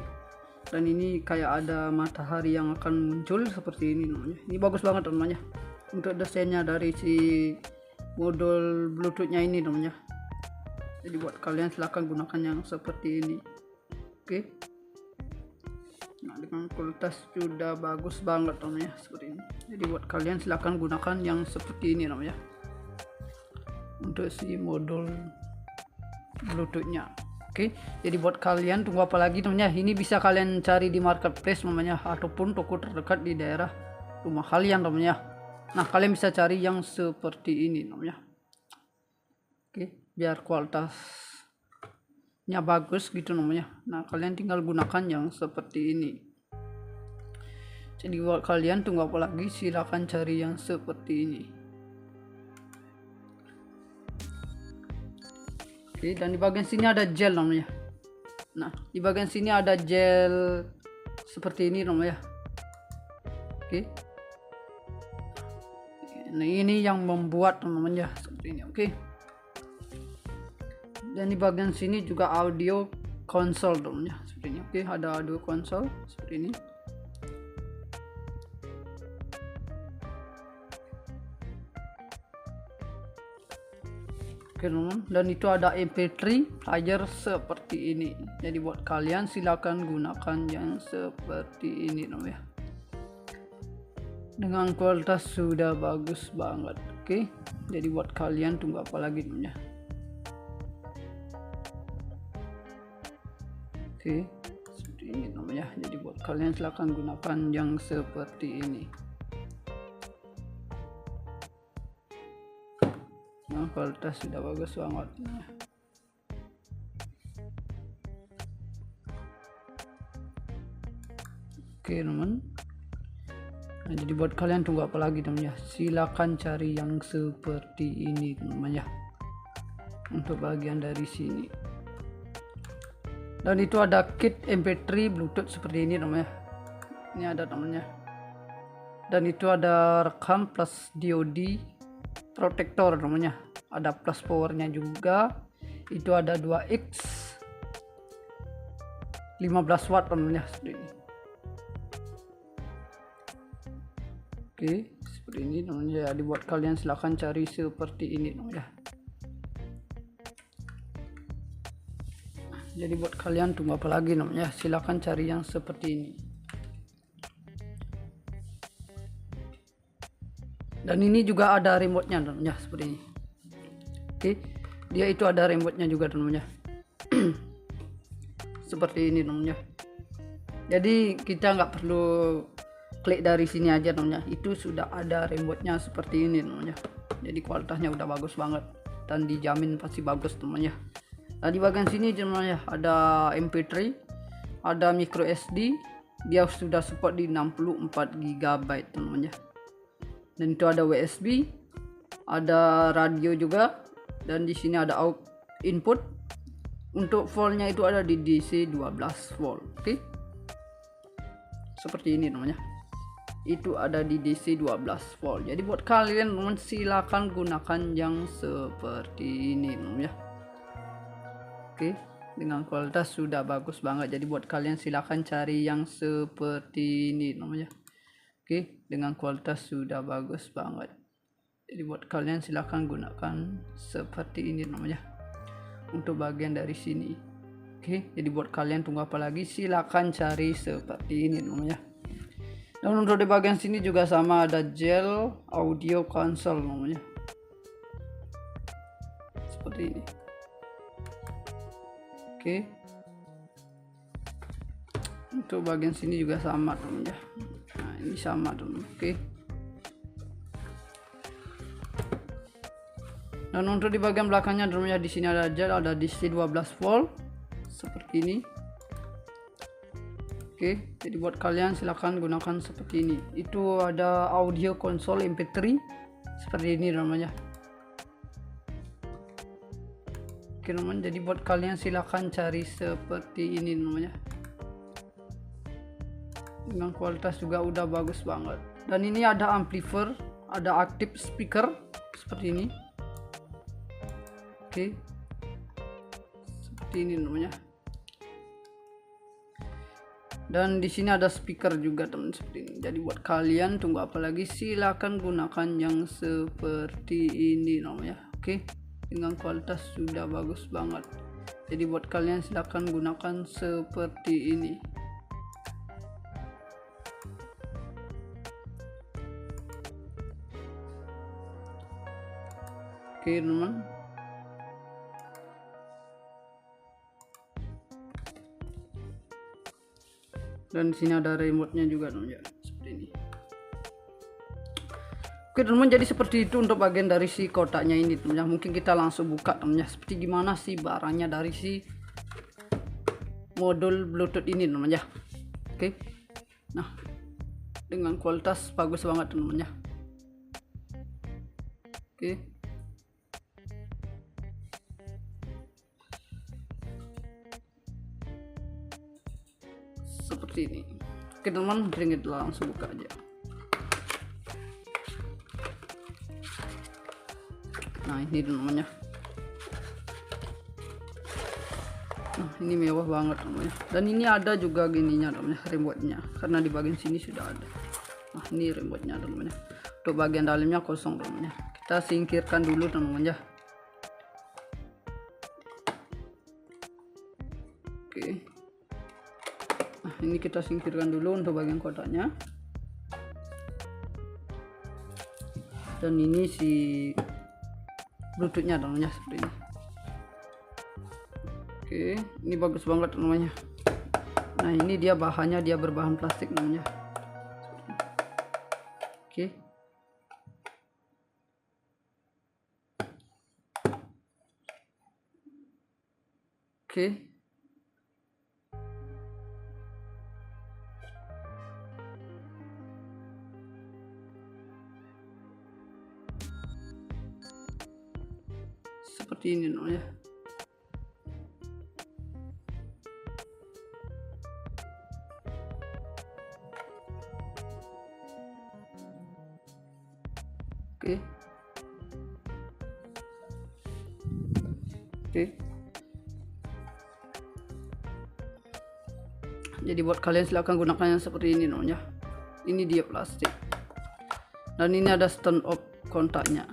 Dan ini kayak ada matahari yang akan muncul seperti ini namanya. Ini bagus banget namanya. Untuk desainnya dari si modul Bluetoothnya ini namanya. Jadi buat kalian silahkan gunakan yang seperti ini. Oke. Nah, dengan kualitas sudah bagus banget namanya, seperti ini. Jadi buat kalian silahkan gunakan yang seperti ini namanya. Untuk si modul Bluetoothnya. Oke. Jadi buat kalian tunggu apa lagi namanya? Ini bisa kalian cari di marketplace namanya, ataupun toko terdekat di daerah rumah kalian namanya. Nah, kalian bisa cari yang seperti ini namanya. Oke, biar kualitasnya bagus gitu namanya. Nah, kalian tinggal gunakan yang seperti ini. Jadi buat kalian tunggu apa lagi, silakan cari yang seperti ini. Oke, dan di bagian sini ada gel namanya. Nah, di bagian sini ada gel seperti ini namanya. Oke. Nah, ini yang membuat namanya seperti ini. Oke. Dan di bagian sini juga audio konsol teman-teman ya, seperti ini. Oke, ada audio konsol seperti ini. Oke teman-teman, dan itu ada MP3 player seperti ini. Jadi buat kalian silakan gunakan yang seperti ini teman ya. Dengan kualitas sudah bagus banget. Oke, jadi buat kalian tunggu apa lagi teman ya. Oke, seperti ini namanya. Jadi buat kalian silahkan gunakan yang seperti ini. Nah, kualitas sudah bagus banget. Oke teman. Nah, jadi buat kalian tunggu apa lagi teman ya. Silakan cari yang seperti ini teman ya. Untuk bagian dari sini. Dan itu ada kit MP3 Bluetooth seperti ini namanya. Ini ada namanya. Dan itu ada rekam plus DOD protector namanya. Ada plus powernya juga. Itu ada 2X 15 watt namanya seperti ini. Oke, seperti ini namanya. Jadi buat kalian silahkan cari seperti ini namanya. Jadi buat kalian tunggu apa lagi namanya, silahkan cari yang seperti ini. Dan ini juga ada remote-nya namanya seperti ini. Oke, dia itu ada remote-nya juga namanya. Seperti ini namanya. Jadi kita nggak perlu klik dari sini aja namanya, itu sudah ada remote-nya seperti ini namanya. Jadi kualitasnya udah bagus banget dan dijamin pasti bagus namanya. Nah, di bagian sini namanya ada MP3, ada micro SD, dia sudah support di 64 GB namanya. Dan itu ada USB, ada radio juga, dan di sini ada out input. Untuk voltnya itu ada di DC 12 volt. Oke. Seperti ini namanya. Itu ada di DC 12 volt. Jadi buat kalian silakan gunakan yang seperti ini namanya. Oke, dengan kualitas sudah bagus banget. Jadi buat kalian silakan cari yang seperti ini namanya. Oke, dengan kualitas sudah bagus banget. Jadi buat kalian silakan gunakan seperti ini namanya. Untuk bagian dari sini. Oke, jadi buat kalian tunggu apa lagi, silakan cari seperti ini namanya. Dan untuk di bagian sini juga sama, ada gel audio console namanya. Seperti ini. Oke. Untuk bagian sini juga sama teman ya. Nah, ini sama teman. Oke. Dan untuk di bagian belakangnya teman ya, di sini ada gel, ada DC 12 volt seperti ini. Oke, jadi buat kalian silahkan gunakan seperti ini. Itu ada audio konsol MP3 seperti ini namanya. Oke teman, jadi buat kalian silahkan cari seperti ini namanya. Dengan kualitas juga udah bagus banget. Dan ini ada amplifier, ada active speaker seperti ini. Oke, seperti ini namanya. Dan di sini ada speaker juga teman seperti ini. Jadi buat kalian tunggu apa lagi, silakan gunakan yang seperti ini namanya. Oke, dengan kualitas sudah bagus banget. Jadi buat kalian silakan gunakan seperti ini. Oke teman. Dan di sini ada remote-nya juga teman ya, seperti ini. Oke teman, jadi seperti itu untuk bagian dari si kotaknya ini teman ya. Mungkin kita langsung buka teman ya, seperti gimana sih barangnya dari si modul Bluetooth ini teman ya. Oke. Nah, dengan kualitas bagus banget teman ya. Oke. Seperti ini. Oke teman, kita langsung buka aja. Nah ini namanya. Nah, ini mewah banget namanya. Dan ini ada juga gininya namanya, remote-nya. Karena di bagian sini sudah ada. Nah, ini remote-nya namanya. Untuk bagian dalamnya kosong namanya. Kita singkirkan dulu namanya. Oke. Nah, ini kita singkirkan dulu untuk bagian kotaknya. Dan ini si bluetoothnya namanya seperti ini. Oke, ini bagus banget namanya. Nah, ini dia bahannya, dia berbahan plastik namanya. Oke. Oke. Seperti ini namanya. Oke. Oke. Jadi buat kalian silahkan gunakan yang seperti ini namanya. Ini dia plastik. Dan ini ada stand off kontaknya.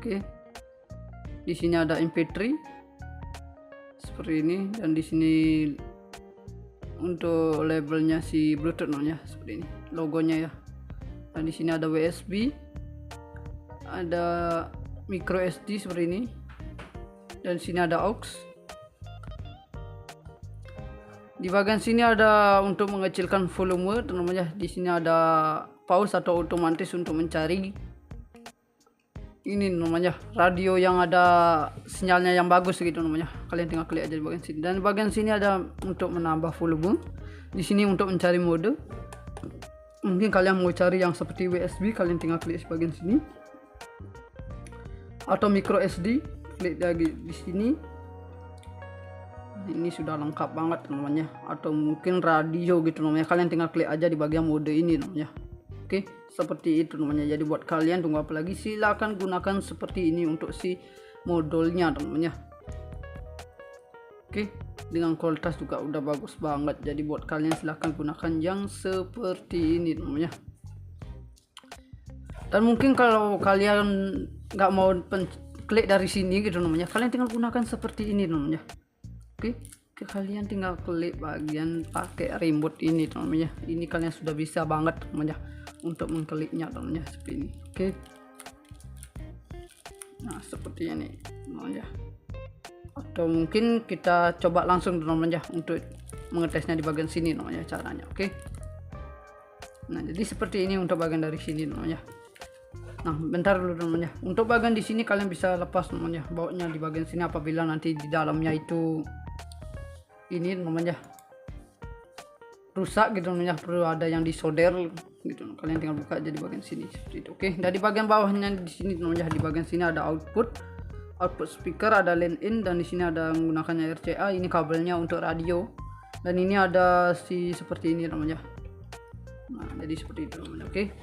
Oke. Di sini ada MP3 seperti ini, dan di sini untuk labelnya si Bluetooth namanya seperti ini, logonya ya. Dan di sini ada USB, ada micro SD seperti ini, dan di sini ada aux. Di bagian sini ada untuk mengecilkan volume namanya. Di sini ada pause atau otomatis untuk mencari ini namanya radio yang ada sinyalnya yang bagus gitu namanya. Kalian tinggal klik aja di bagian sini. Dan di bagian sini ada untuk menambah volume. Di sini untuk mencari mode. Mungkin kalian mau cari yang seperti USB, kalian tinggal klik di bagian sini. Atau micro SD, klik lagi di sini. Ini sudah lengkap banget namanya. Atau mungkin radio gitu namanya. Kalian tinggal klik aja di bagian mode ini namanya. Oke, seperti itu namanya. Jadi buat kalian tunggu apa lagi, silakan gunakan seperti ini untuk si modulnya namanya. Oke, dengan kualitas juga udah bagus banget. Jadi buat kalian silahkan gunakan yang seperti ini namanya. Dan mungkin kalau kalian nggak mau klik dari sini gitu namanya, kalian tinggal gunakan seperti ini namanya. Oke, kalian tinggal klik bagian pakai remote ini namanya. Ini kalian sudah bisa banget namanya untuk mengkliknya namanya seperti ini. Oke. Nah, seperti ini namanya. Atau mungkin kita coba langsung namanya untuk mengetesnya di bagian sini namanya caranya. Oke. Nah, jadi seperti ini untuk bagian dari sini namanya. Nah, bentar dulu namanya. Untuk bagian di sini kalian bisa lepas namanya, bawanya di bagian sini apabila nanti di dalamnya itu ini namanya rusak gitu namanya, perlu ada yang disolder gitu. Kalian tinggal buka aja di bagian sini seperti itu. Oke. Dari bagian bawahnya di sini namanya, di bagian sini ada output speaker, ada line in, dan di sini ada menggunakannya RCA. Ini kabelnya untuk radio, dan ini ada si seperti ini namanya. Nah, jadi seperti itu namanya. Oke,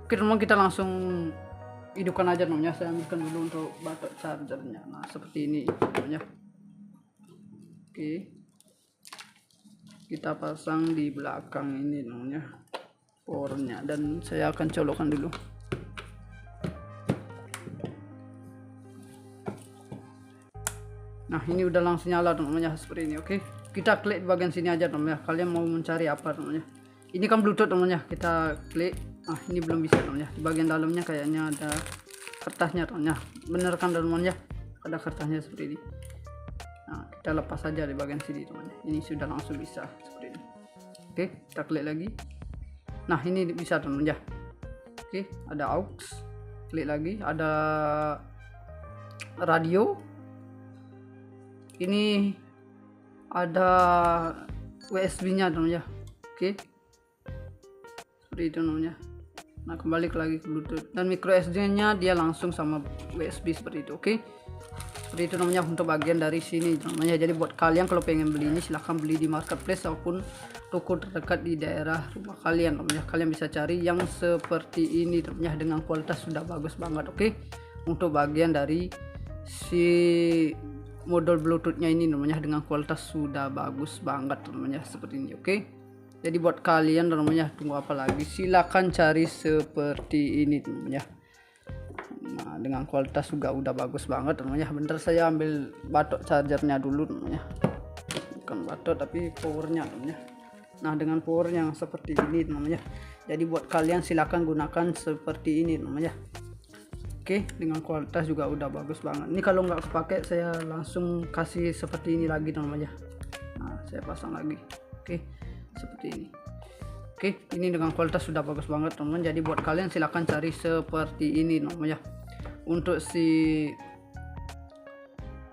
teman-teman, kita langsung hidupkan aja namanya. Saya ambilkan dulu untuk baterai chargernya. Nah, seperti ini namanya. Oke, kita pasang di belakang ini namanya powernya, dan saya akan colokkan dulu. Nah, ini udah langsung nyala namanya seperti ini. Oke, kita klik di bagian sini aja namanya. Kalian mau mencari apa namanya? Ini kan Bluetooth namanya. Kita klik. Ah, ini belum bisa namanya. Di bagian dalamnya kayaknya ada kertasnya namanya. Bener kan namanya? Ada kertasnya seperti ini. Nah, kita lepas saja di bagian sini namanya. Ini sudah langsung bisa seperti ini. Oke, kita klik lagi. Nah, ini bisa namanya. Oke, ada aux. Klik lagi. Ada radio. Ini ada USB-nya namanya. Oke, seperti itu namanya. Nah, kembali lagi ke Bluetooth, dan micro SD-nya dia langsung sama USB seperti itu. Oke, seperti itu namanya untuk bagian dari sini namanya. Jadi buat kalian kalau pengen beli ini, silahkan beli di marketplace ataupun toko terdekat di daerah rumah kalian namanya. Kalian bisa cari yang seperti ini namanya, dengan kualitas sudah bagus banget. Oke, untuk bagian dari si modul bluetoothnya ini namanya dengan kualitas sudah bagus banget namanya seperti ini. Oke, jadi buat kalian namanya tunggu apa lagi, silakan cari seperti ini namanya. Nah, dengan kualitas juga udah bagus banget namanya. Bentar saya ambil batok chargernya dulu namanya, bukan batok tapi powernya namanya. Nah, dengan power yang seperti ini namanya, jadi buat kalian silakan gunakan seperti ini namanya. Oke, dengan kualitas juga udah bagus banget. Ini kalau nggak kepake saya langsung kasih seperti ini lagi namanya. Nah, saya pasang lagi. Oke, seperti ini. Oke, ini dengan kualitas sudah bagus banget teman-teman. Jadi buat kalian silahkan cari seperti ini namanya. Untuk si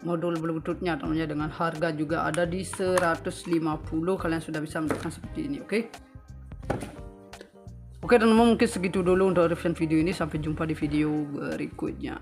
modul bluetoothnya teman-teman, dengan harga juga ada di 150, kalian sudah bisa mendapatkan seperti ini. Oke teman-teman, mungkin segitu dulu untuk review video ini. Sampai jumpa di video berikutnya.